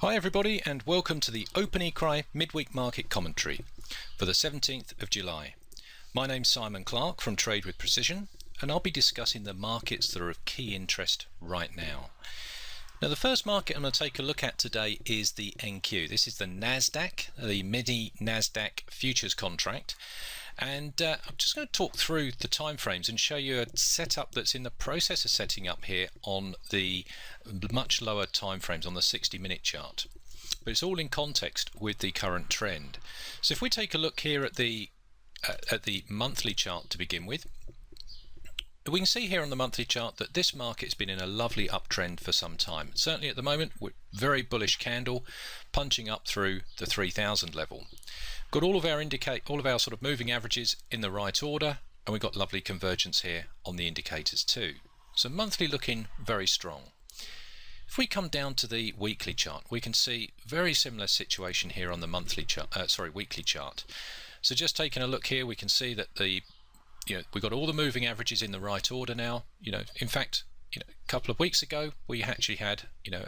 Hi everybody, and welcome to the OpenECRI midweek market commentary for the 17th of July. My name's Simon Clark from Trade with Precision, and I'll be discussing the markets that are of key interest right now. Now the first market I'm going to take a look at today is the NQ. This is the NASDAQ, the mini NASDAQ futures contract. And I'm just going to talk through the timeframes and show you a setup that's in the process of setting up here on the much lower timeframes on the 60-minute chart. But it's all in context with the current trend. So if we take a look here at the monthly chart to begin with, we can see here on the monthly chart that this market's been in a lovely uptrend for some time. Certainly at the moment, we're very bullish candle punching up through the 3000 level. Got all of our sort of moving averages in the right order, and we've got lovely convergence here on the indicators too. So monthly looking very strong. If we come down to the weekly chart, we can see very similar situation here on the weekly chart. So just taking a look here, we can see that we've got all the moving averages in the right order now. In fact, a couple of weeks ago we actually had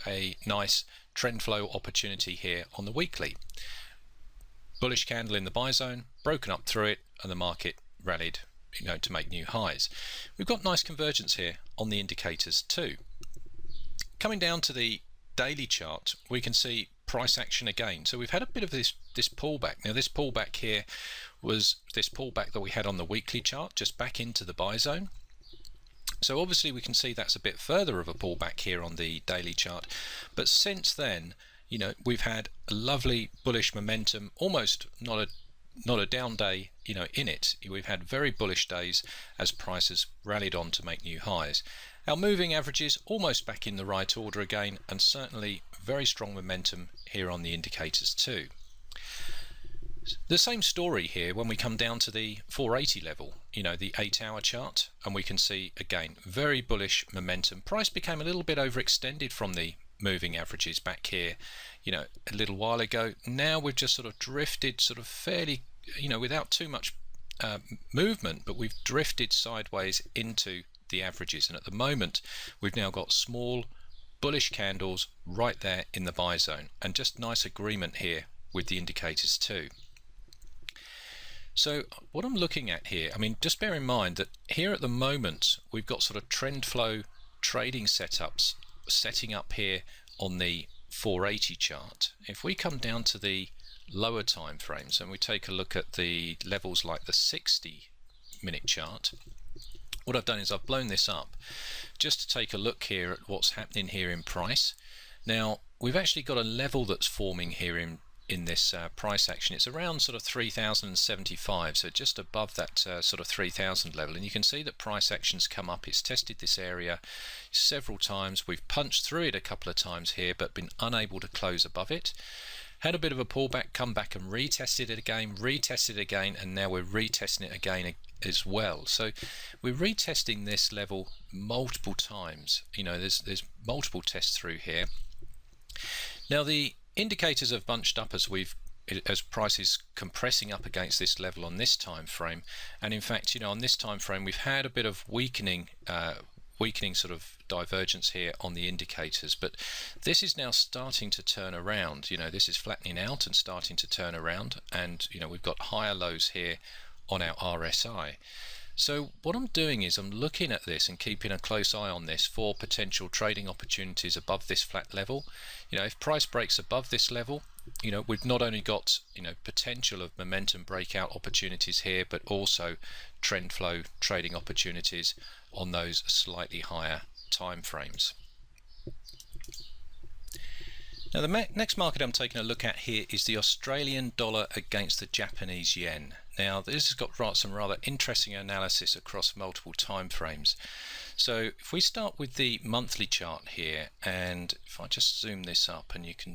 a nice trend flow opportunity here on the weekly. Bullish candle in the buy zone, broken up through it, and the market rallied to make new highs. We've got nice convergence here on the indicators too. Coming down to the daily chart, we can see price action again. So we've had a bit of this pullback. Now this pullback here was this pullback that we had on the weekly chart, just back into the buy zone. So obviously we can see that's a bit further of a pullback here on the daily chart, but since then we've had a lovely bullish momentum, almost not a down day in it. We've had very bullish days as prices rallied on to make new highs. Our moving averages almost back in the right order again, and certainly very strong momentum here on the indicators too. The same story here when we come down to the 480 level, the 8-hour chart, and we can see again very bullish momentum. Price became a little bit overextended from the moving averages back here a little while ago. Now we've just sort of drifted fairly without too much movement, but we've drifted sideways into the averages, and at the moment we've now got small bullish candles right there in the buy zone, and just nice agreement here with the indicators too. So what I'm looking at here, just bear in mind that here at the moment we've got sort of trend flow trading setups setting up here on the 480 chart. If we come down to the lower time frames and we take a look at the levels like the 60-minute chart, what I've done is I've blown this up just to take a look here at what's happening here in price. Now we've actually got a level that's forming here in this price action. It's around sort of 3075, so just above that sort of 3000 level, and you can see that price action's come up. It's tested this area several times. We've punched through it a couple of times here but been unable to close above it. Had a bit of a pullback, come back and retested it again, and now we're retesting it again as well. So we're retesting this level multiple times. There's multiple tests through here. Now the indicators have bunched up as price is compressing up against this level on this time frame, and in fact on this time frame we've had a bit of weakening sort of divergence here on the indicators, but this is now starting to turn around. This is flattening out and starting to turn around, and we've got higher lows here on our RSI. So what I'm doing is I'm looking at this and keeping a close eye on this for potential trading opportunities above this flat level. If price breaks above this level, we've not only got potential of momentum breakout opportunities here, but also trend flow trading opportunities on those slightly higher time frames. Now the next market I'm taking a look at here is the Australian dollar against the Japanese yen. Now this has got some rather interesting analysis across multiple time frames. So if we start with the monthly chart here, and if I just zoom this up and you can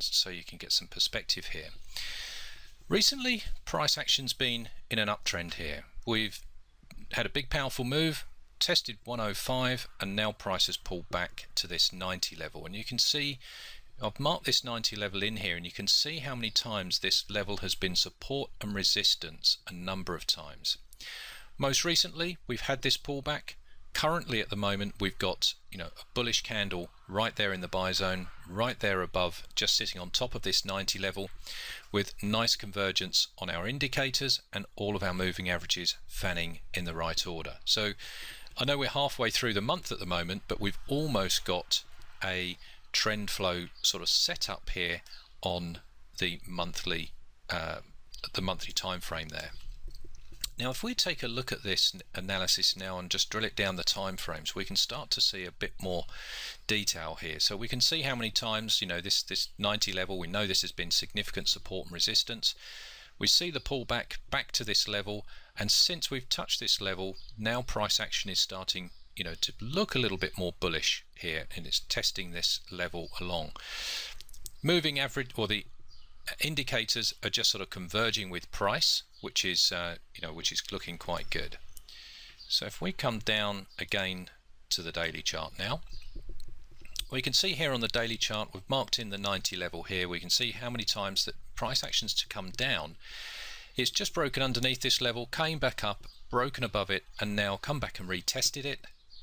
get some perspective here. Recently price action's been in an uptrend here. We've had a big powerful move, tested 105, and now price has pulled back to this 90 level, and you can see I've marked this 90 level in here, and you can see how many times this level has been support and resistance a number of times. Most recently we've had this pullback. Currently at the moment we've got a bullish candle right there in the buy zone, right there above, just sitting on top of this 90 level, with nice convergence on our indicators and all of our moving averages fanning in the right order. So I know we're halfway through the month at the moment, but we've almost got a trend flow sort of set up here on the monthly time frame there. Now if we take a look at this analysis now and just drill it down the time frames, we can start to see a bit more detail here. So we can see how many times, you know, this 90 level, we know this has been significant support and resistance. We see the pullback back to this level, and since we've touched this level, now price action is starting, you know, to look a little bit more bullish here, and it's testing this level along. Moving average, or the indicators, are just sort of converging with price, which is which is looking quite good. So if we come down again to the daily chart now, we can see here on the daily chart we've marked in the 90 level here. We can see how many times that price actions to come down. It's just broken underneath this level, came back up, broken above it, and now come back and retested it,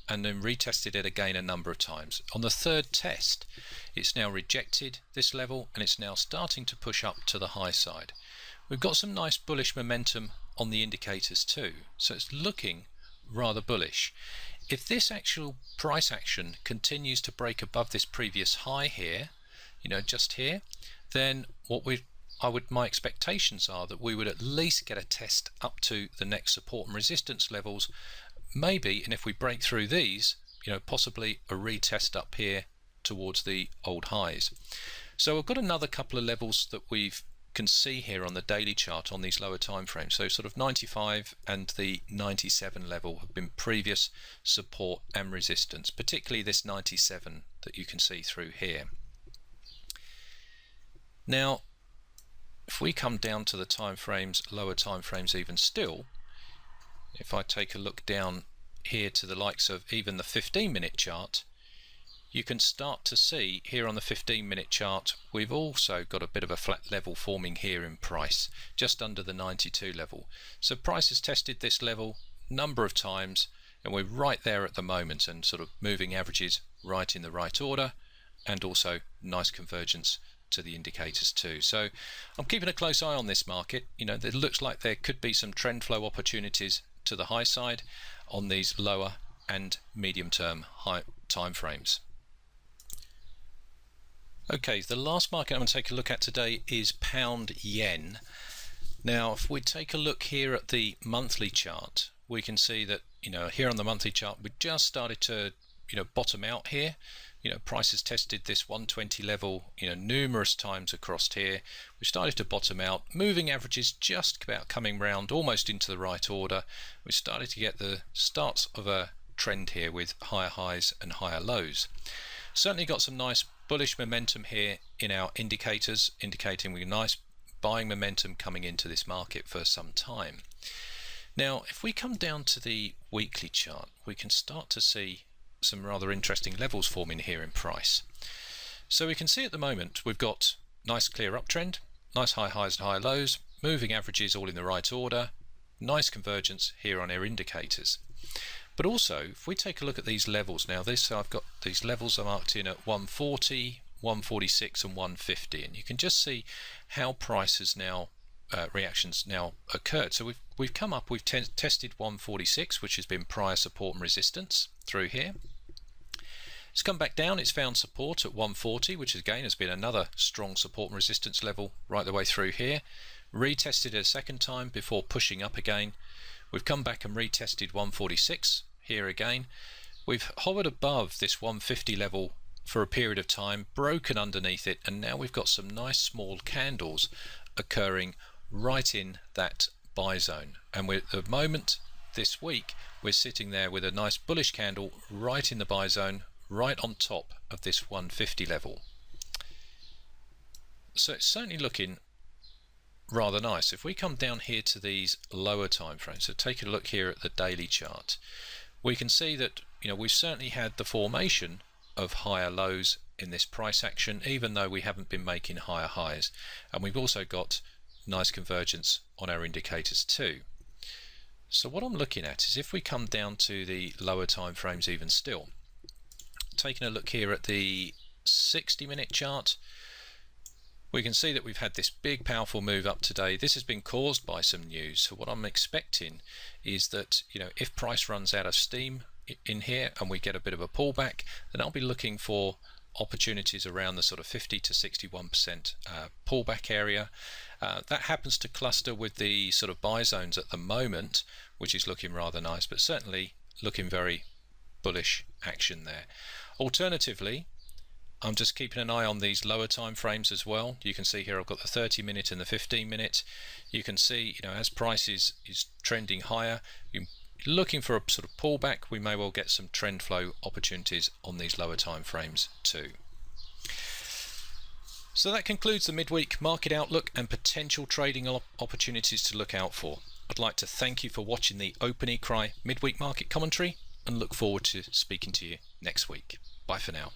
and then retested it again a number of times. On the third test, it's now rejected this level, and it's now starting to push up to the high side. We've got some nice bullish momentum on the indicators too, so it's looking rather bullish. If this actual price action continues to break above this previous high here, you know, just here, then my expectations are that we would at least get a test up to the next support and resistance levels, maybe, and if we break through these, you know, possibly a retest up here towards the old highs. So we've got another couple of levels that we can see here on the daily chart on these lower time frames. So sort of 95 and the 97 level have been previous support and resistance, particularly this 97 that you can see through here. Now if we come down to the time frames, lower time frames even still, if I take a look down here to the likes of even the 15-minute chart, you can start to see here on the 15-minute chart we've also got a bit of a flat level forming here in price, just under the 92 level. So price has tested this level a number of times, and we're right there at the moment, and sort of moving averages right in the right order, and also nice convergence to the indicators too. So I'm keeping a close eye on this market. You know, it looks like there could be some trend flow opportunities to the high side on these lower and medium term high time frames. Okay, the last market I'm going to take a look at today is pound yen. Now if we take a look here at the monthly chart, we can see that, you know, here on the monthly chart we just started to, you know, bottom out here. You know, price has tested this 120 level, you know, numerous times across here. We started to bottom out. Moving averages just about coming round almost into the right order. We started to get the starts of a trend here with higher highs and higher lows. Certainly got some nice bullish momentum here in our indicators, indicating we nice buying momentum coming into this market for some time. Now if we come down to the weekly chart, we can start to see some rather interesting levels forming here in price. So we can see at the moment we've got nice clear uptrend, nice high highs and high lows, moving averages all in the right order, nice convergence here on our indicators. But also if we take a look at these levels now, I've got these levels are marked in at 140, 146 and 150, and you can just see how price has now reactions now occurred. So we've come up, we've tested 146, which has been prior support and resistance through here. It's come back down, it's found support at 140, which again has been another strong support and resistance level right the way through here. Retested it a second time before pushing up again. We've come back and retested 146 here again. We've hovered above this 150 level for a period of time, broken underneath it, and now we've got some nice small candles occurring right in that buy zone. And we're, at the moment this week, we're sitting there with a nice bullish candle right in the buy zone, right on top of this 150 level. So it's certainly looking rather nice. If we come down here to these lower time frames, so take a look here at the daily chart, we can see that, you know, we've certainly had the formation of higher lows in this price action, even though we haven't been making higher highs, and we've also got nice convergence on our indicators too. So what I'm looking at is if we come down to the lower time frames even still, taking a look here at the 60-minute chart, we can see that we've had this big powerful move up today. This has been caused by some news. So what I'm expecting is that, if price runs out of steam in here and we get a bit of a pullback, then I'll be looking for opportunities around the sort of 50 to 61% pullback area. That happens to cluster with the sort of buy zones at the moment, which is looking rather nice, but certainly looking very bullish action there. Alternatively, I'm just keeping an eye on these lower time frames as well. You can see here I've got the 30-minute and the 15-minute. You can see, as price is trending higher, you're looking for a sort of pullback. We may well get some trend flow opportunities on these lower time frames too. So that concludes the midweek market outlook and potential trading opportunities to look out for. I'd like to thank you for watching the Open Cry midweek market commentary and look forward to speaking to you next week. Bye for now.